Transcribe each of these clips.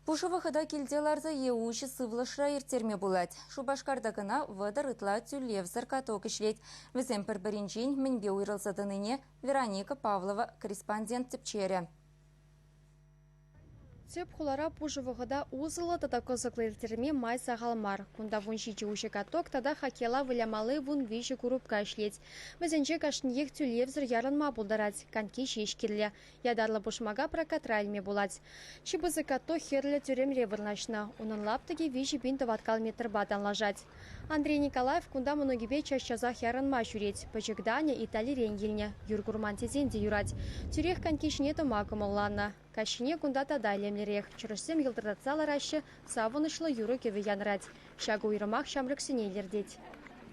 Пушывахыда келделарды еуші сывлышра ертерме булать. Шубашкардагына вадар ытла тюлевзір каток ішлет. Візем бір-бірінжен мінбе уйрылзадыныне Вероника Павлова, корреспондент тіпчері. Теп хулара пушывахыда узылы тада кызыклы ертерме май сағалмар. Кунда вунши чеуші каток тада хакела вылямалы вун виші курупка ішлет. Візенже кашынех тюлевзір ярынма булдарать. Канки шешкерлі. Ядарлы пушмага прокатра әлме булать. Чебызы каток херлі тюрем ревырнашна. Унын лаптыге виші бин таваткал метр бадан лажать. Андрей Николаев кунда многибе чашчазах ярынма жүреть. Пачекдане Итали ренгельне. Юргурман тезенде юрать. Тюрех канкишне тома кымылланна. Кашине кунда тада лемлерех. Чырышсем елдырдатсалар ашы савынышлы юры кеве янрать. Шагу ирымах шамрыксыне лердеть.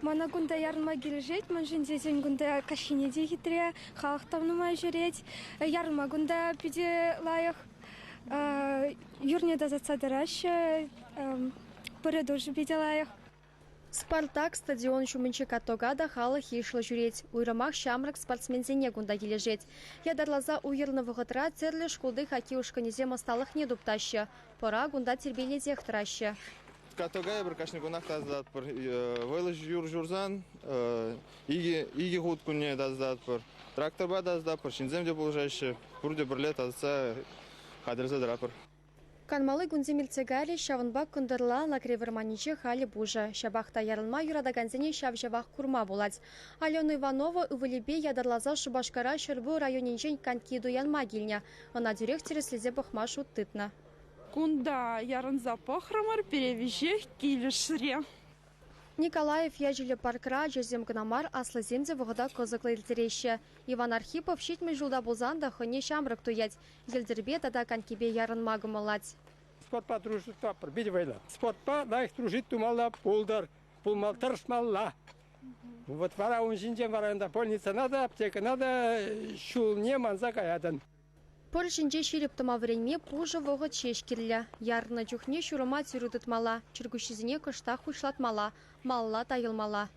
Мана кунда ярынма кележет, манжындесен кунда кашине де хитре, халықтавныма жүреть. Ярынма кунда пиде лайық. Юрне да затсадырашы, пыры дожы пиде лайық. Спартак стадион шумынчы каттогада халы хишлы жүреть. Уйрымах шамрак спортсмензене кунда кележет. Ядарлаза уйырлы вғытра церлі шкулды хаки ушканезе масталық не дупташы. Пора кунда тербелезе хтырашы. Каттогая бір кашны кунақ таздат пыр. Вайлыш юр журзан, иги худ күнне таздат пыр. Тракторба таздат пыр. Шинземде болжайшы. Бұрде бірле тазса қадырза драпыр. Канмалы гунземелцегари шавынбак күндірла лакреверманиче хали бужа. Шабахта ярылма юрадаганзене шавжавах курма булать. Алена Иванова увылебе ядарлаза Шубашкара шырбу районинчен канки дуян магильня. Она директоре слезе бахмашу тытна. Кунда ярынза пахрамар перевещех килешре. Николаев яжелі паркра жезем гнамар аслы земзе вғыда кызыклы елдереше. Иван Архипов шетме жылда болзанда хыне шамрық туять. Елдербе тада канкебе ярынма гымылать. Спортпа дружит тапыр, беді вайла. Спортпа да их дружит тумалла пулдар, пулмал тыршмалла. Вот вара он жинжен варанда больница надо, аптека надо, шул не манза каядан. Польшинже шеріп тұма вренме пужы вғыт шешкерлі. Ярына жүхне шурыма тюрудытмала, чыргушизіне кышта хушлатмала, малла тайылмала.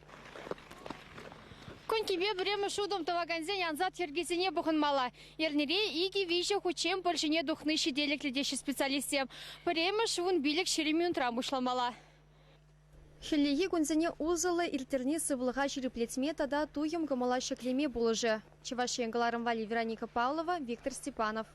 Конкебе біремі шудым таваганзен янзат ергезіне бұғынмала. Ернере иги вижі хучем польшине духны шеделік ледеші специалистем. Біремі шуын билік шеремен трамбушламала. Хеллеги гунзене узылы иртерни сывылға жириплетме тада туем гымала шеклеме булыжы. Чеваши Вероника Павлова, Виктор Степанов.